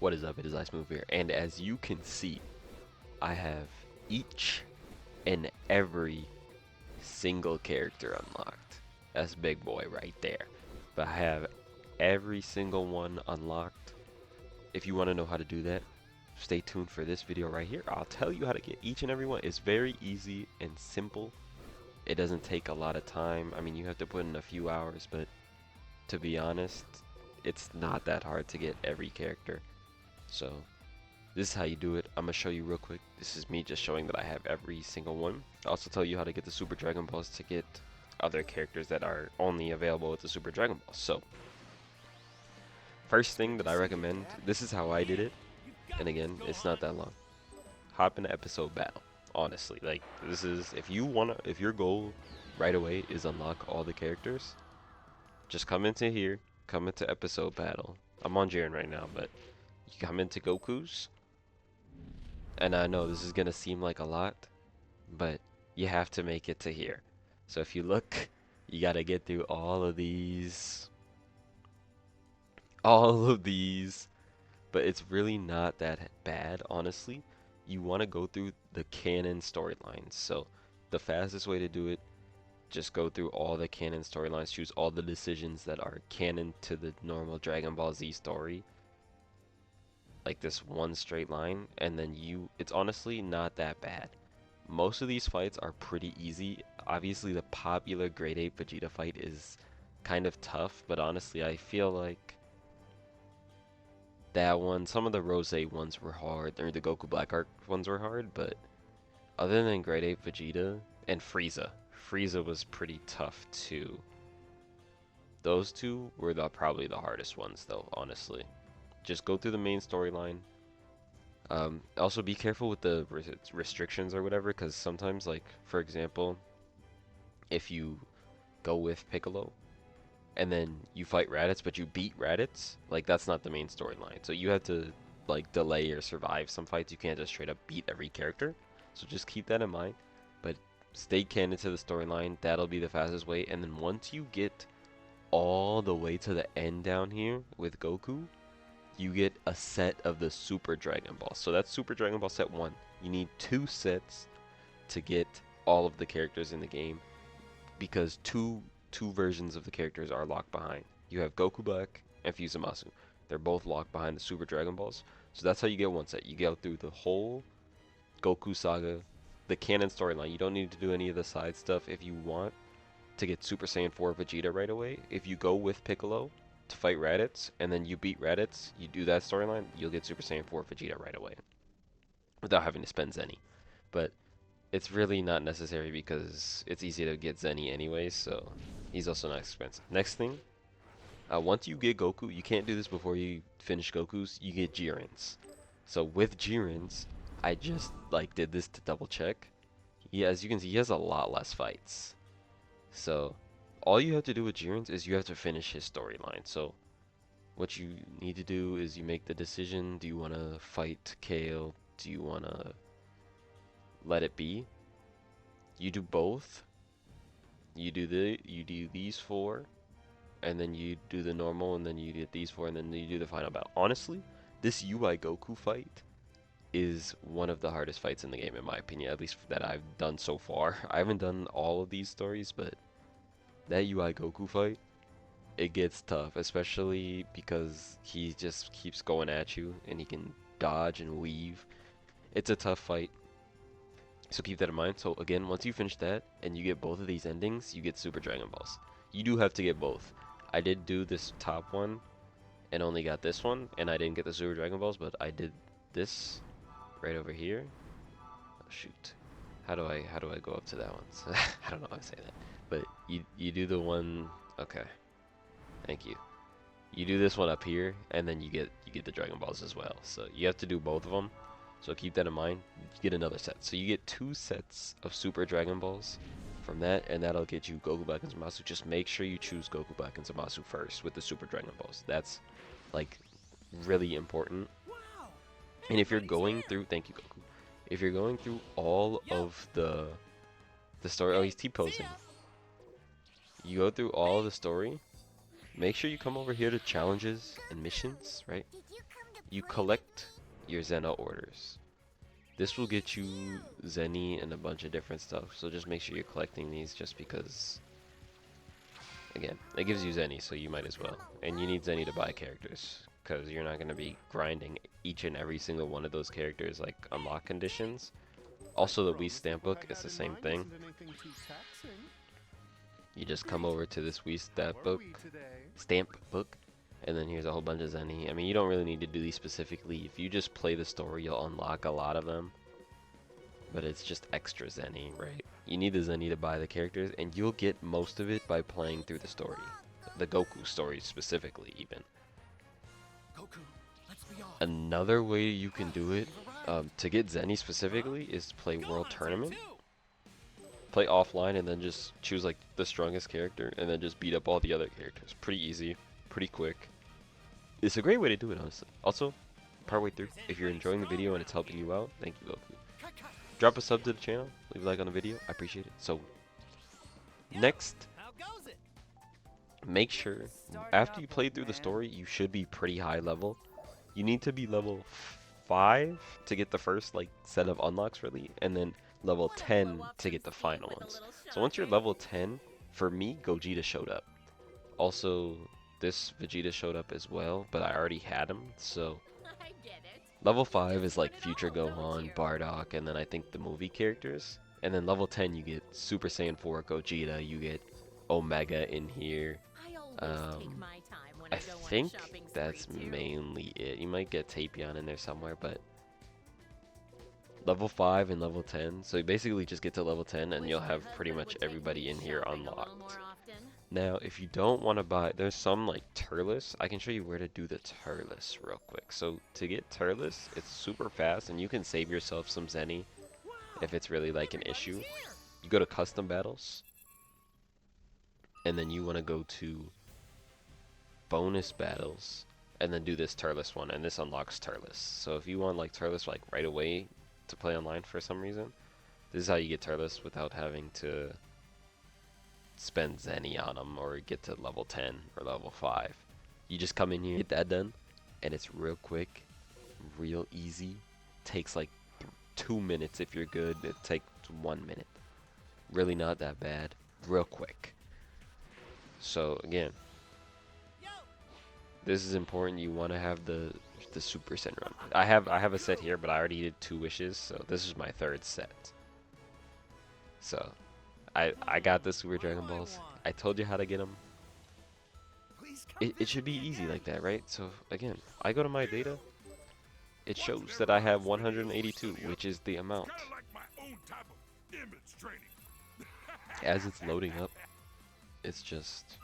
What is up? It is Ice Move here, and as you can see, I have each and every single character unlocked. That's big boy right there. But I have every single one unlocked. If you want to know how to do that, stay tuned for this video right here. I'll tell you how to get each and every one. It's very easy and simple. It doesn't take a lot of time. I mean, you have to put in a few hours, but to be honest, it's not that hard to get every character. So this is how you do it. I'm gonna show you real quick. This is me just showing that I have every single one. I'll also tell you how to get the Super Dragon Balls to get other characters that are only available with the Super Dragon Balls. So first thing that I recommend, this is how I did it, and again, it's not that long. Hop into episode battle. Honestly, like, this is, if your goal right away is unlock all the characters, just come into here, come into episode battle. I'm on Jiren right now, but you come into Goku's, and I know this is gonna seem like a lot, but you have to make it to here. So if you look, you gotta get through all of these, but it's really not that bad, honestly. You want to go through the canon storylines. So the fastest way to do it, just go through all the canon storylines, choose all the decisions that are canon to the normal Dragon Ball Z story, like this one straight line, and then it's honestly not that bad. Most of these fights are pretty easy. Obviously the popular grade 8 Vegeta fight is kind of tough, but honestly I feel like that one, some of the Rose ones were hard, or the Goku Black Arc ones were hard, but other than grade 8 Vegeta and Frieza was pretty tough too. Those two were probably the hardest ones though, honestly. Just go through the main storyline. Also be careful with the restrictions or whatever, because sometimes, like, for example, if you go with Piccolo and then you fight Raditz but you beat Raditz, like, that's not the main storyline. So you have to, like, delay or survive some fights. You can't just straight up beat every character. So just keep that in mind. But stay canon to the storyline. That'll be the fastest way. And then once you get all the way to the end down here with Goku, you get a set of the Super Dragon Ball. So that's Super Dragon Ball set 1. You need 2 sets to get all of the characters in the game, because two versions of the characters are locked behind. You have Goku Black and Fusamasu. They're both locked behind the Super Dragon Balls. So that's how you get one set. You go through the whole Goku saga, the canon storyline. You don't need to do any of the side stuff. If you want to get Super Saiyan 4 Vegeta right away, if you go with Piccolo to fight Raditz, and then you beat Raditz, you do that storyline, you'll get Super Saiyan 4 Vegeta right away without having to spend Zenny. But it's really not necessary because it's easy to get Zenny anyways, so he's also not expensive. Next thing, once you get Goku, you can't do this before you finish Goku's, you get Jiren's. So with Jiren's, I just did this to double check. As you can see, he has a lot less fights. So all you have to do with Jiren's is you have to finish his storyline. So what you need to do is you make the decision: do you want to fight Kale? Do you want to let it be? You do both. You do these 4, and then you do the normal, and then you get these 4, and then you do the final battle. Honestly, this UI Goku fight is one of the hardest fights in the game, in my opinion, at least that I've done so far. I haven't done all of these stories, but that UI Goku fight, it gets tough, especially because he just keeps going at you and he can dodge and weave. It's a tough fight, so keep that in mind. So again, once you finish that and you get both of these endings, you get Super Dragon Balls. You do have to get both. I did do this top one and only got this one, and I didn't get the Super Dragon Balls, but I did this right over here. Oh shoot, how do I go up to that one? I don't know how to say that, but you do the one. Okay, thank you. You do this one up here, and then you get the Dragon Balls as well. So you have to do both of them. So keep that in mind. You get another set. So you get 2 sets of Super Dragon Balls from that, and that'll get you Goku Black and Zamasu. Just make sure you choose Goku Black and Zamasu first with the Super Dragon Balls. That's like really important. And if you're going through, thank you, Goku. If you're going through all of the story, oh, he's T-posing. You go through all of the story. Make sure you come over here to challenges and missions, right? you collect your Zena orders. This will get you Zenny and a bunch of different stuff, so just make sure you're collecting these just because, again, it gives you Zenny, so you might as well. And you need Zenny to buy characters, because you're not going to be grinding each and every single one of those characters like unlock conditions. Also, the Wii stamp book is the same thing. You just come over to this Wii stamp book, and then here's a whole bunch of Zenny. I mean, you don't really need to do these specifically. If you just play the story, you'll unlock a lot of them. But it's just extra Zenny, right? You need the Zenny to buy the characters, and you'll get most of it by playing through the story. The Goku story specifically, even. Another way you can do it, to get Zenny specifically, is to play World Tournament. Play offline and then just choose like the strongest character and then just beat up all the other characters. Pretty easy, pretty quick. It's a great way to do it, honestly. Also, partway through, if you're enjoying the video and it's helping you out, thank you, Goku. Drop a sub to the channel, leave a like on the video, I appreciate it. So, next, make sure, after you play through the story, you should be pretty high level. You need to be level 5 to get the first like set of unlocks really, and then level 10 to get the final ones. So once you're level 10, for me, Gogeta showed up. Also, this Vegeta showed up as well, but I already had him, so level 5 is like Future Gohan, Bardock, and then I think the movie characters. And then level 10 you get Super Saiyan 4 Gogeta, you get Omega in here. I think that's mainly it. You might get Tapion in there somewhere, but level 5 and level 10. So you basically just get to level 10 and you'll have pretty much everybody in here unlocked. Now, if you don't want to buy, there's some like Turles. I can show you where to do the Turles real quick. So to get Turles, it's super fast and you can save yourself some Zenny if it's really like an issue. You go to custom battles and then you want to go to bonus battles and then do this Turles one, and this unlocks Turles. So if you want like Turles like right away to play online for some reason, this is how you get Turles without having to spend Zenny on them or get to level 10 or level 5. You just come in here, get that done, and it's real quick, real easy. Takes like 2 minutes if you're good. It takes 1 minute. Really not that bad. Real quick. So again, this is important. You want to have the Super Senran. I have a set here, but I already did 2 wishes, so this is my 3rd set. So I got the Super Dragon Balls. I told you how to get them. It should be easy like that, right? So again, I go to my data. It shows that I have 182, which is the amount. As it's loading up, it's just,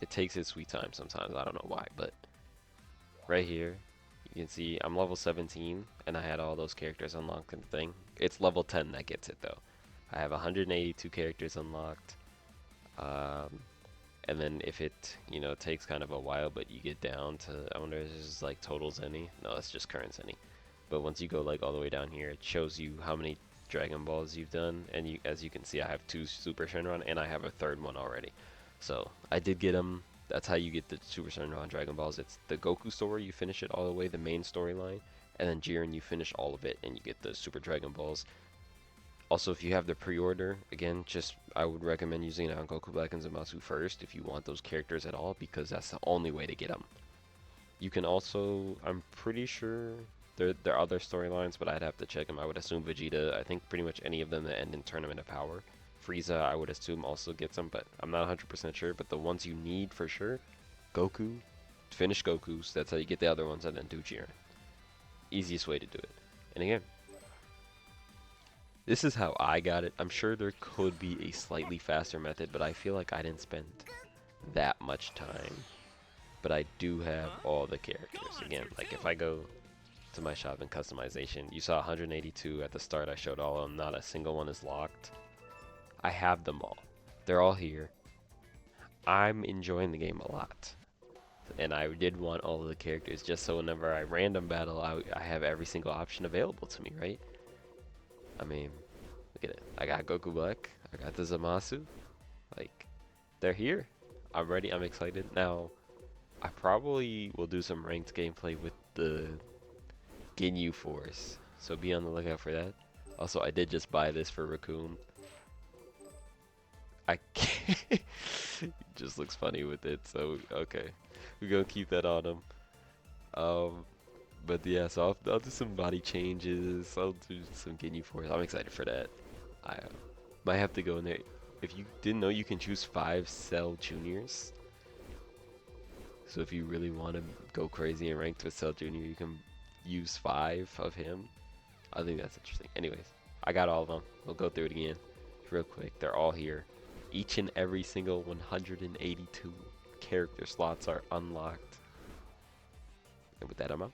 it takes its sweet time sometimes. I don't know why, but right here, you can see I'm level 17, and I had all those characters unlocked in the thing. It's level 10 that gets it, though. I have 182 characters unlocked. And then if it, you know, takes kind of a while, but you get down to, I wonder if this is like total Zenny. No, it's just current Zenny. But once you go like all the way down here, it shows you how many Dragon Balls you've done. And you, as you can see, I have 2 Super Shenron, and I have a 3rd one already. So I did get them. That's how you get the Super Shenron Dragon Balls. It's the Goku story, you finish it all the way, the main storyline. And then Jiren, you finish all of it, and you get the Super Dragon Balls. Also, if you have the pre-order, again, just I would recommend using it on Goku Black and Zamasu first if you want those characters at all, because that's the only way to get them. You can also, I'm pretty sure there are other storylines, but I'd have to check them. I would assume Vegeta, I think pretty much any of them that end in Tournament of Power. Frieza, I would assume also gets them, but I'm not 100% sure. But the ones you need for sure, Goku, finish Goku's, that's how you get the other ones, and then do Jiren. Easiest way to do it. And again, this is how I got it. I'm sure there could be a slightly faster method, but I feel like I didn't spend that much time. But I do have all the characters. Again, like if I go to my shop and customization, you saw 182 at the start. I showed all of them. Not a single one is locked. I have them all. They're all here. I'm enjoying the game a lot. And I did want all of the characters just so whenever I random battle, I have every single option available to me, right? I mean, look at it. I got Goku Black. I got the Zamasu. Like, they're here. I'm ready. I'm excited. Now, I probably will do some ranked gameplay with the Ginyu Force. So be on the lookout for that. Also, I did just buy this for Raccoon. I can't. He just looks funny with it, so okay. We're gonna keep that on him. But yeah, so I'll do some body changes. I'll do some Ginyu Force. I'm excited for that. I might have to go in there. If you didn't know, you can choose 5 Cell Juniors. So if you really want to go crazy and ranked with Cell Junior, you can use 5 of him. I think that's interesting. Anyways, I got all of them. We'll go through it again real quick. They're all here. Each and every single 182 character slots are unlocked. And with that, I'm out.